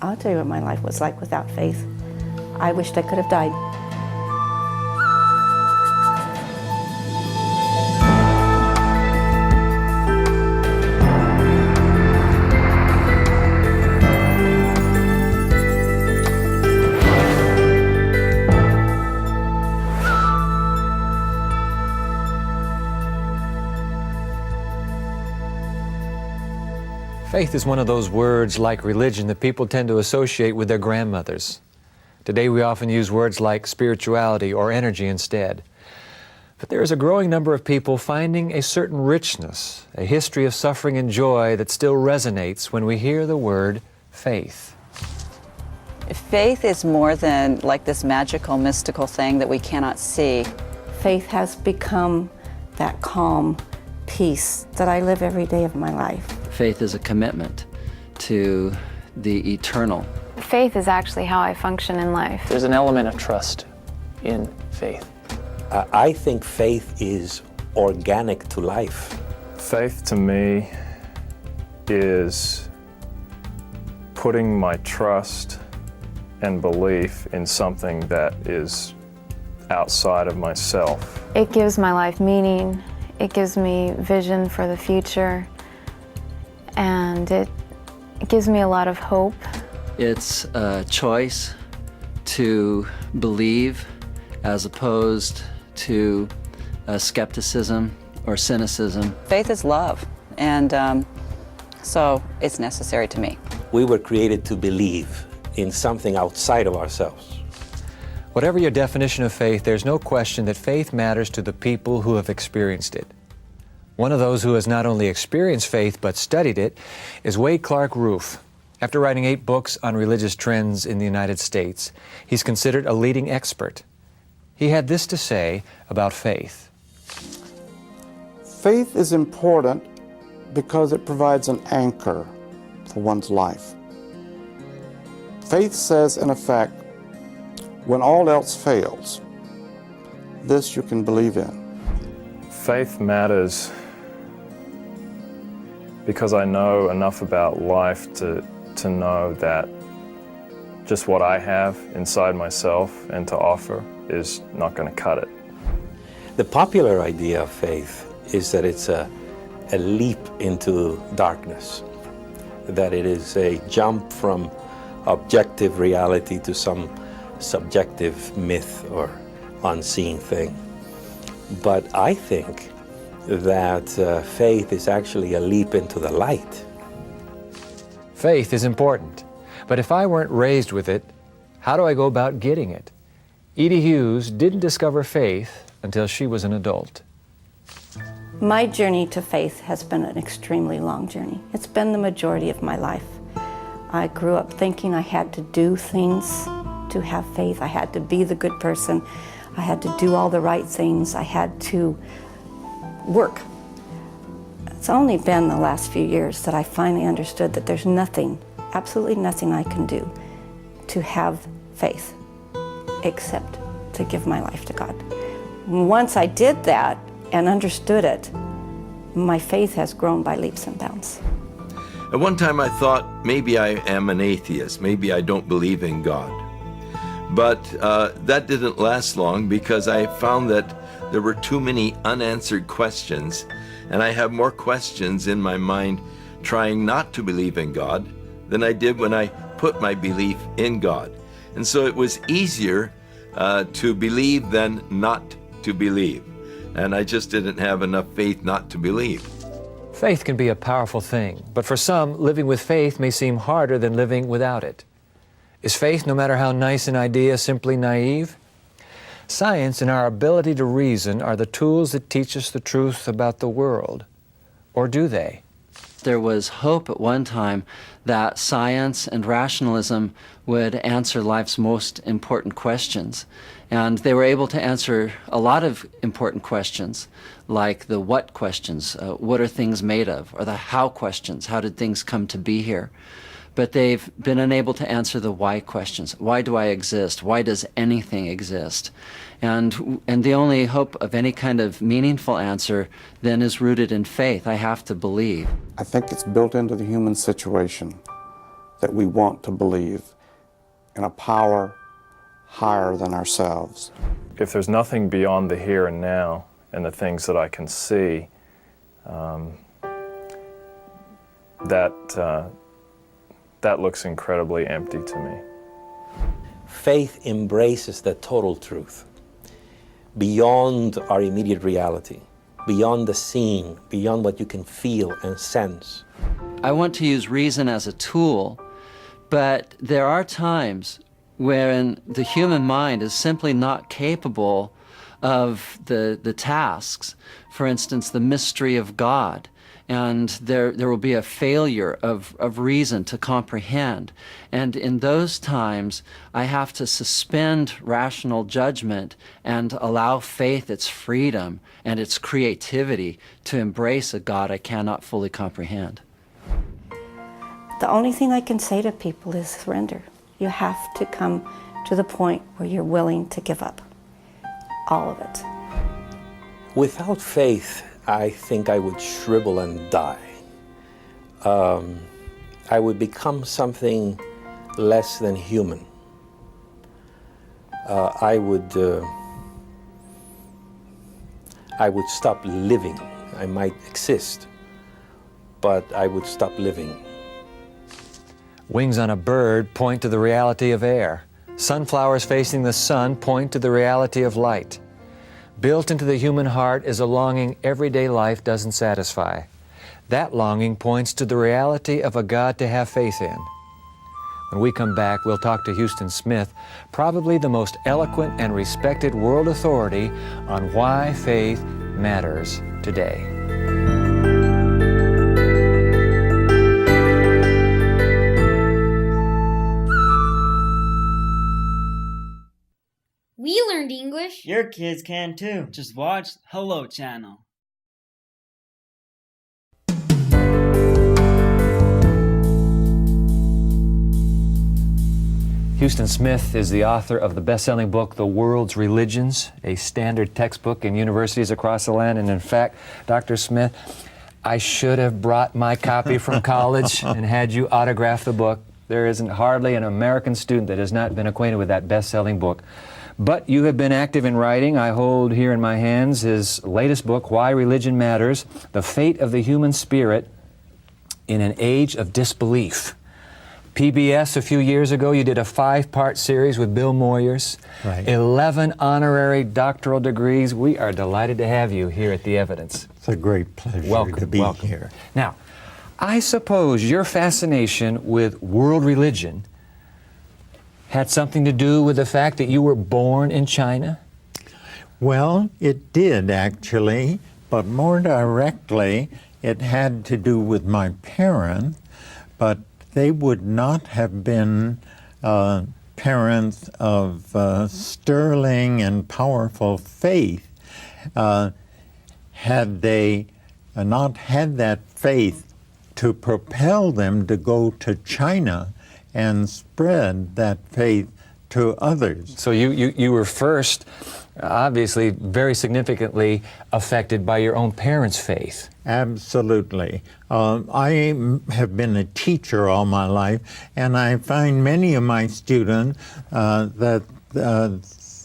I'll tell you what my life was like without faith. I wished I could have died. Faith is one of those words like religion that people tend to associate with their grandmothers. Today we often use words like spirituality or energy instead. But there is a growing number of people finding a certain richness, a history of suffering and joy that still resonates when we hear the word faith. Faith is more than like this magical, mystical thing that we cannot see. Faith has become that calm peace that I live every day of my life. Faith is a commitment to the eternal. Faith is actually how I function in life. There's an element of trust in faith. I think faith is organic to life. Faith to me is putting my trust and belief in something that is outside of myself. It gives my life meaning. It gives me vision for the future. And it gives me a lot of hope. It's a choice to believe as opposed to skepticism or cynicism. Faith is love, and so it's necessary to me. We were created to believe in something outside of ourselves. Whatever your definition of faith, there's no question that faith matters to the people who have experienced it. One of those who has not only experienced faith but studied it is Wade Clark Roof. After writing 8 books on religious trends in the United States, he's considered a leading expert. He had this to say about faith. Faith is important because it provides an anchor for one's life. Faith says, in effect, when all else fails, this you can believe in. Faith matters because I know enough about life to know that just what I have inside myself and to offer is not going to cut it. The popular idea of faith is that it's a leap into darkness, that it is a jump from objective reality to some subjective myth or unseen thing. But I think that faith is actually a leap into the light. Faith is important, but if I weren't raised with it, how do I go about getting it? Edie Hughes didn't discover faith until she was an adult. My journey to faith has been an extremely long journey. It's been the majority of my life. I grew up thinking I had to do things to have faith. I had to be the good person. I had to do all the right things. I had to work. It's only been the last few years that I finally understood that there's nothing, absolutely nothing I can do to have faith except to give my life to God. Once I did that and understood it, my faith has grown by leaps and bounds. At one time I thought maybe I am an atheist, maybe I don't believe in God. But that didn't last long because I found that there were too many unanswered questions, and I have more questions in my mind trying not to believe in God than I did when I put my belief in God. And so it was easier to believe than not to believe. And I just didn't have enough faith not to believe. Faith can be a powerful thing, but for some, living with faith may seem harder than living without it. Is faith, no matter how nice an idea, simply naive? Science and our ability to reason are the tools that teach us the truth about the world. Or do they? There was hope at one time that science and rationalism would answer life's most important questions. And they were able to answer a lot of important questions, like the what questions, what are things made of, or the how questions, how did things come to be here? But they've been unable to answer the why questions. Why do I exist? Why does anything exist? And the only hope of any kind of meaningful answer then is rooted in faith. I have to believe. I think it's built into the human situation that we want to believe in a power higher than ourselves. If there's nothing beyond the here and now and the things that I can see, that looks incredibly empty to me. Faith embraces the total truth, beyond our immediate reality, beyond the seen, beyond what you can feel and sense. I want to use reason as a tool, but there are times wherein the human mind is simply not capable of the tasks. For instance, the mystery of God. And there will be a failure of reason to comprehend. And in those times, I have to suspend rational judgment and allow faith its freedom and its creativity to embrace a God I cannot fully comprehend. The only thing I can say to people is surrender. You have to come to the point where you're willing to give up all of it. Without faith, I think I would shrivel and die. I would become something less than human. I would stop living. I might exist, but I would stop living. Wings on a bird point to the reality of air. Sunflowers facing the sun point to the reality of light. Built into the human heart is a longing everyday life doesn't satisfy. That longing points to the reality of a God to have faith in. When we come back, we'll talk to Houston Smith, probably the most eloquent and respected world authority on why faith matters today. We learned English. Your kids can too. Just watch Hello Channel. Houston Smith is the author of the best-selling book, The World's Religions, a standard textbook in universities across the land. And in fact, Dr. Smith, I should have brought my copy from college and had you autograph the book. There isn't hardly an American student that has not been acquainted with that best-selling book. But you have been active in writing. I hold here in my hands his latest book, Why Religion Matters, The Fate of the Human Spirit in an Age of Disbelief. PBS a few years ago, you did a 5-part series with Bill Moyers. Right. 11 honorary doctoral degrees. We are delighted to have you here at The Evidence. It's a great pleasure to be here. Now, I suppose your fascination with world religion had something to do with the fact that you were born in China? Well, it did actually, but more directly, it had to do with my parents, but they would not have been parents of sterling and powerful faith had they not had that faith to propel them to go to China and spread that faith to others. So you were first, obviously, very significantly affected by your own parents' faith. Absolutely. I have been a teacher all my life, and I find many of my students that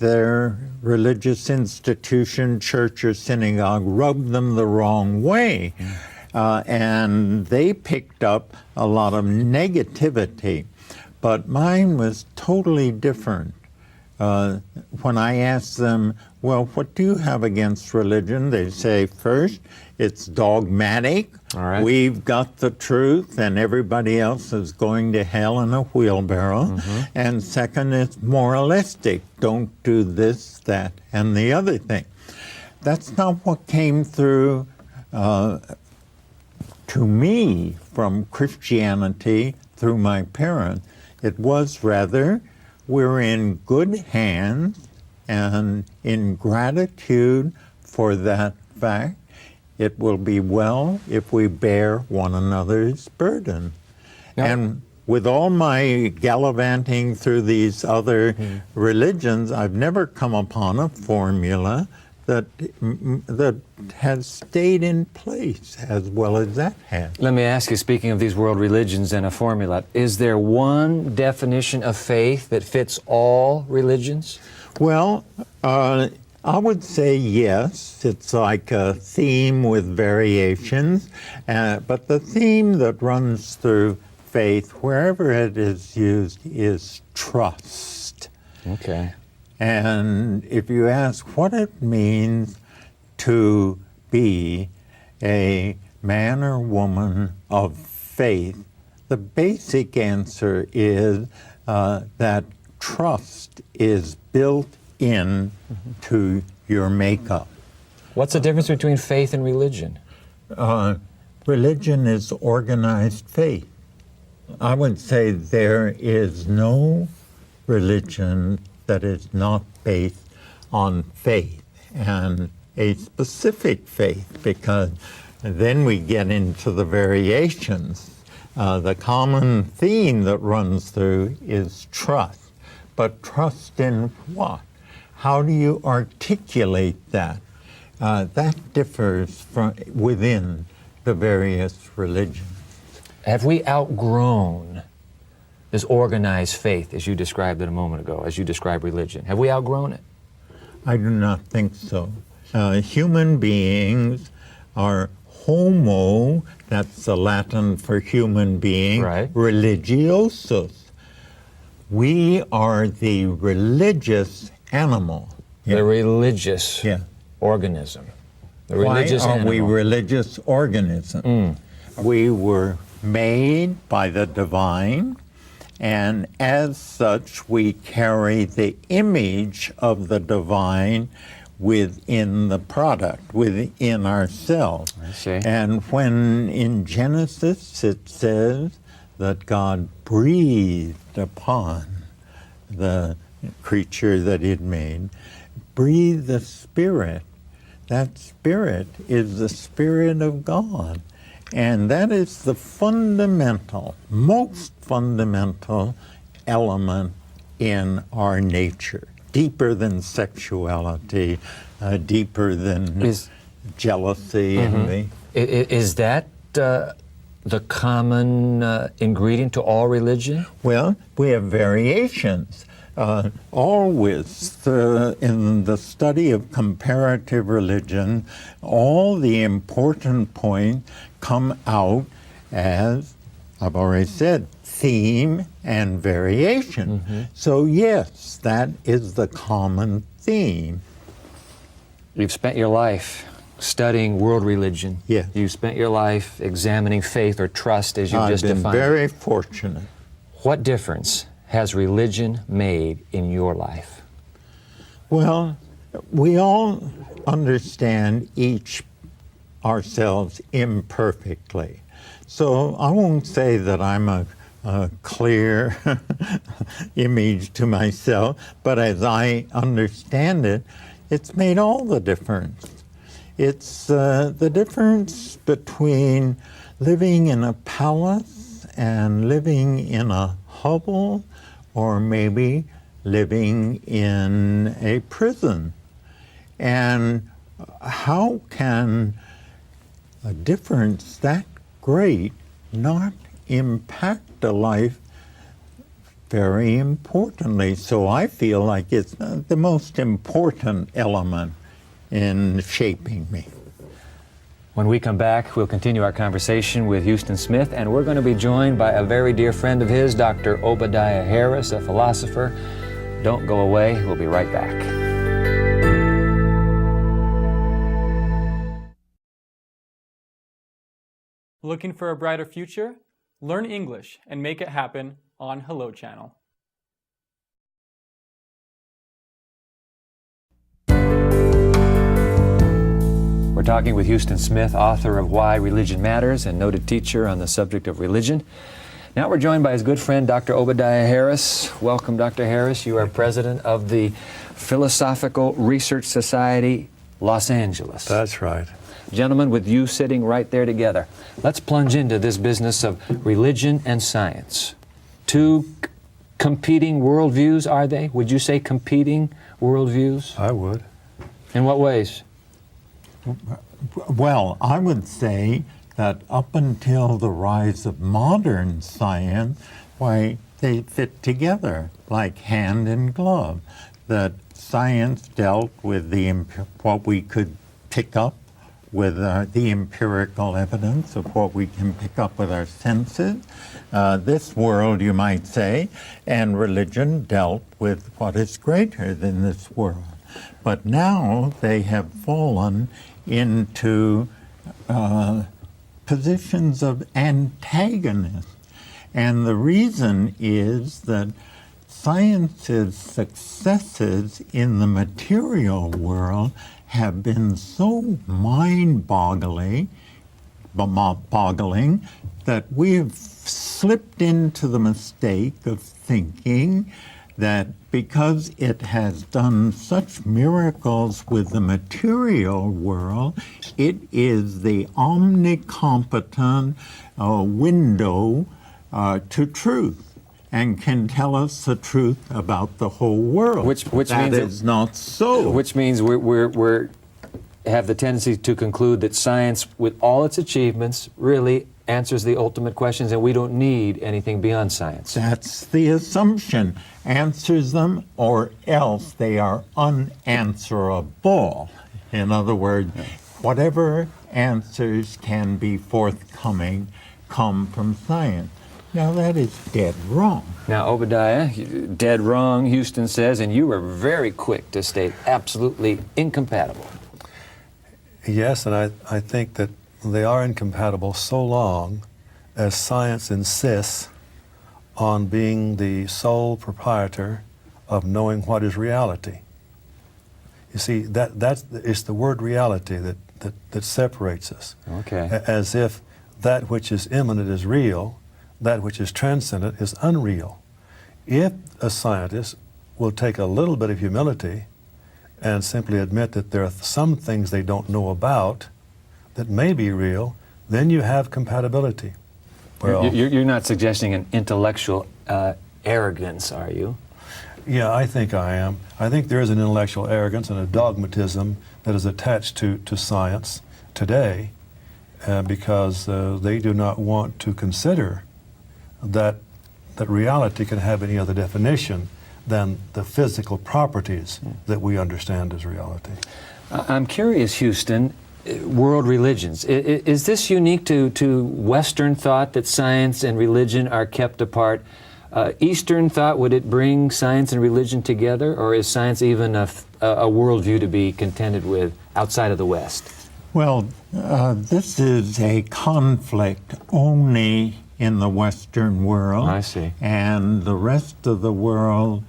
their religious institution, church or synagogue, rubbed them the wrong way. And they picked up a lot of negativity. But mine was totally different. When I asked them, well, what do you have against religion? They say, first, it's dogmatic. All right. We've got the truth, and everybody else is going to hell in a wheelbarrow. Mm-hmm. And second, it's moralistic. Don't do this, that, and the other thing. That's not what came through to me from Christianity through my parents. It was rather, we're in good hands, and in gratitude for that fact, it will be well if we bear one another's burden. Now, and with all my gallivanting through these other religions, I've never come upon a formula that has stayed in place as well as that has. Let me ask you, speaking of these world religions and a formula, is there one definition of faith that fits all religions? Well, I would say yes. It's like a theme with variations, but the theme that runs through faith, wherever it is used, is trust. Okay. And if you ask what it means to be a man or woman of faith, the basic answer is that trust is built in to your makeup. What's the difference between faith and religion? Religion is organized faith. I would say there is no religion that is not based on faith, and a specific faith, because then we get into the variations. The common theme that runs through is trust. But trust in what? How do you articulate that? That differs from within the various religions. Have we outgrown this organized faith, as you described it a moment ago, as you described religion? Have we outgrown it? I do not think so. Human beings are homo, that's the Latin for human being, right. Religiosus. We are the religious animal. The religious organism. The religious Why are animal. we religious organisms? We were made by the divine, and as such we carry the image of the divine within the product, within ourselves. I see. And when in Genesis it says that God breathed upon the creature that He'd made, breathed the Spirit. That Spirit is the Spirit of God. And that is the fundamental, most fundamental element in our nature, deeper than sexuality, deeper than jealousy, envy. Is that the common ingredient to all religion? Well, we have variations. Always, in the study of comparative religion, all the important points come out as, I've already said, theme and variation. So yes, that is the common theme. You've spent your life studying world religion. Yes. You've spent your life examining faith or trust as you just defined. I've been very fortunate. What difference has religion made in your life? Well, we all understand each ourselves imperfectly. So I won't say that I'm a clear image to myself, but as I understand it, it's made all the difference. It's the difference between living in a palace and living in a hovel, or maybe living in a prison. And how can a difference that great not impact a life very importantly? So I feel like it's the most important element in shaping me. When we come back, we'll continue our conversation with Houston Smith, and we're going to be joined by a very dear friend of his, Dr. Obadiah Harris, a philosopher. Don't go away. We'll be right back. Looking for a brighter future? Learn English and make it happen on Hello Channel. We're talking with Houston Smith, author of Why Religion Matters and noted teacher on the subject of religion. Now we're joined by his good friend, Dr. Obadiah Harris. Welcome, Dr. Harris. You are president of the Philosophical Research Society, Los Angeles. That's right. Gentlemen, with you sitting right there together, let's plunge into this business of religion and science. Two competing worldviews, are they? Would you say competing worldviews? I would. In what ways? Well, I would say that up until the rise of modern science, why, they fit together like hand in glove. That science dealt with what we could pick up with the empirical evidence of what we can pick up with our senses, this world, you might say, and religion dealt with what is greater than this world. But now they have fallen into positions of antagonist. And the reason is that science's successes in the material world have been so mind-boggling that we have slipped into the mistake of thinking that because it has done such miracles with the material world, it is the omnicompetent window to truth and can tell us the truth about the whole world. Which that means is not so. Which means we have the tendency to conclude that science, with all its achievements, really answers the ultimate questions, and we don't need anything beyond science. That's the assumption. Answers them, or else they are unanswerable. In other words, whatever answers can be forthcoming come from science. Now that is dead wrong. Now, Obadiah, dead wrong, Houston says, and you were very quick to state absolutely incompatible. Yes, and I think that they are incompatible so long as science insists on being the sole proprietor of knowing what is reality. You see, it's the word reality that separates us. Okay. As if that which is immanent is real, that which is transcendent is unreal. If a scientist will take a little bit of humility and simply admit that there are some things they don't know about that may be real, then you have compatibility. Well, you're not suggesting an intellectual arrogance, are you? Yeah, I think I am. I think there is an intellectual arrogance and a dogmatism that is attached to science today because they do not want to consider that reality can have any other definition than the physical properties that we understand as reality. I'm curious, Houston, world religions. Is this unique to Western thought that science and religion are kept apart? Eastern thought, would it bring science and religion together, or is science even a worldview to be contended with outside of the West? Well, this is a conflict only in the Western world. I see. And the rest of the world,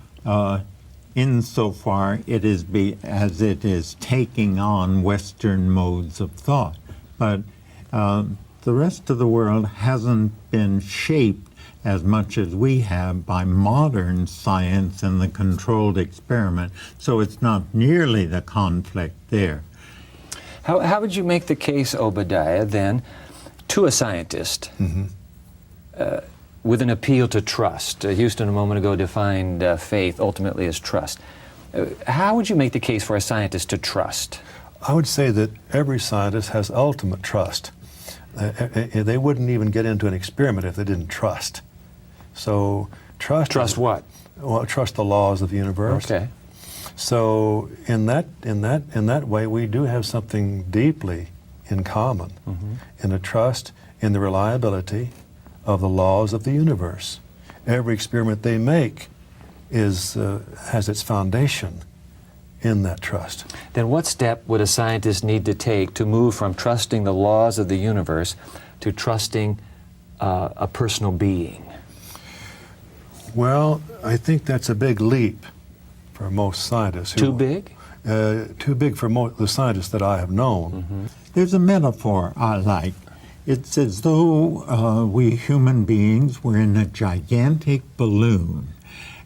insofar as it is taking on Western modes of thought. But the rest of the world hasn't been shaped as much as we have by modern science and the controlled experiment, so it's not nearly the conflict there. How would you make the case, Obadiah, then, to a scientist with an appeal to trust? Houston a moment ago defined faith ultimately as trust. How would you make the case for a scientist to trust? I would say that every scientist has ultimate trust. They wouldn't even get into an experiment if they didn't trust. So trust what? Well, trust the laws of the universe. Okay. So in that way, we do have something deeply in common, in a trust in the reliability of the laws of the universe. Every experiment they make has its foundation in that trust. Then what step would a scientist need to take to move from trusting the laws of the universe to trusting a personal being? Well, I think that's a big leap for most scientists. Too big? Too big for the scientists that I have known. There's a metaphor I like. It's as though we human beings were in a gigantic balloon,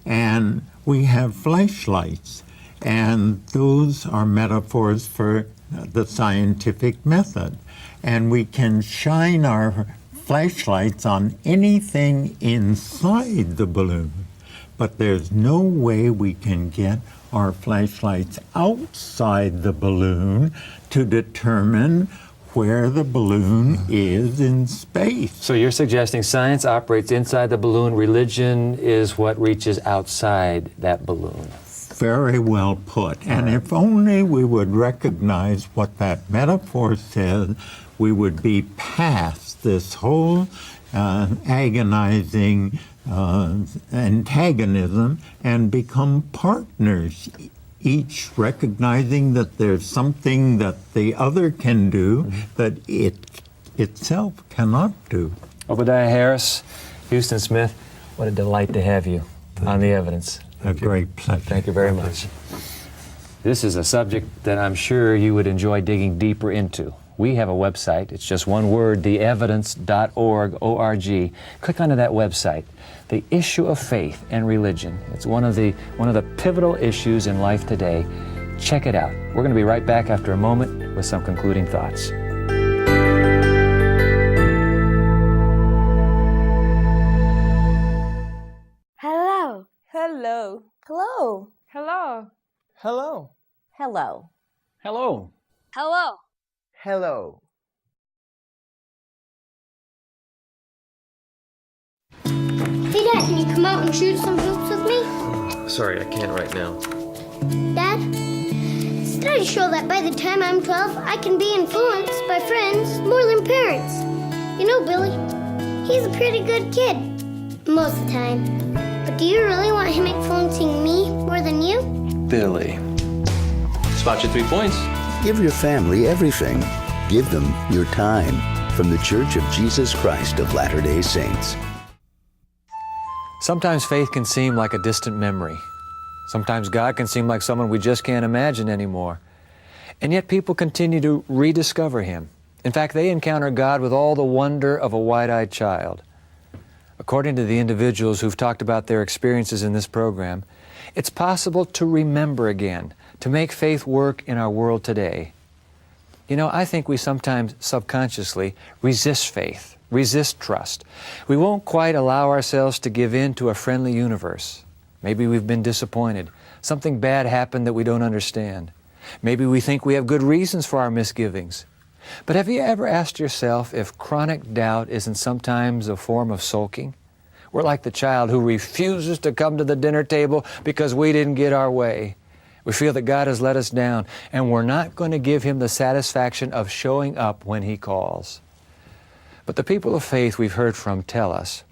and we have flashlights, and those are metaphors for the scientific method. And we can shine our flashlights on anything inside the balloon, but there's no way we can get our flashlights outside the balloon to determine where the balloon is in space. So you're suggesting science operates inside the balloon, religion is what reaches outside that balloon. Very well put. And if only we would recognize what that metaphor says, we would be past this whole agonizing antagonism and become partners, each recognizing that there's something that the other can do that it itself cannot do. Obadiah Harris, Houston Smith, what a delight to have you on The Evidence. A great pleasure. Thank you very much. This is a subject that I'm sure you would enjoy digging deeper into. We have a website. It's just one word, theevidence.org, O-R-G. Click onto that website. The issue of faith and religion. It's one of the pivotal issues in life today. Check it out. We're going to be right back after a moment with some concluding thoughts. Hello. Hello. Hello. Hello. Hello. Hello. Hello. Hello. Hello. Hey Dad, can you come out and shoot some hoops with me? Sorry, I can't right now. Dad, studies show that by the time I'm 12, I can be influenced by friends more than parents. You know, Billy, he's a pretty good kid, most of the time. But do you really want him influencing me more than you? Billy. Spot your 3 points. Give your family everything. Give them your time. From the Church of Jesus Christ of Latter-day Saints. Sometimes faith can seem like a distant memory. Sometimes God can seem like someone we just can't imagine anymore. And yet people continue to rediscover Him. In fact, they encounter God with all the wonder of a wide-eyed child. According to the individuals who've talked about their experiences in this program, it's possible to remember again, to make faith work in our world today. You know, I think we sometimes subconsciously resist faith, resist trust. We won't quite allow ourselves to give in to a friendly universe. Maybe we've been disappointed. Something bad happened that we don't understand. Maybe we think we have good reasons for our misgivings. But have you ever asked yourself if chronic doubt isn't sometimes a form of sulking? We're like the child who refuses to come to the dinner table because we didn't get our way. We feel that God has let us down, and we're not going to give Him the satisfaction of showing up when He calls. But the people of faith we've heard from tell us,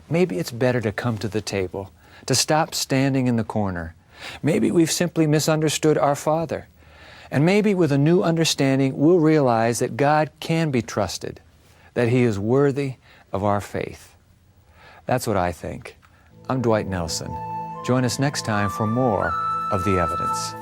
maybe it's better to come to the table, to stop standing in the corner. Maybe we've simply misunderstood our Father. And maybe with a new understanding, we'll realize that God can be trusted, that He is worthy of our faith. That's what I think. I'm Dwight Nelson. Join us next time for more of The Evidence.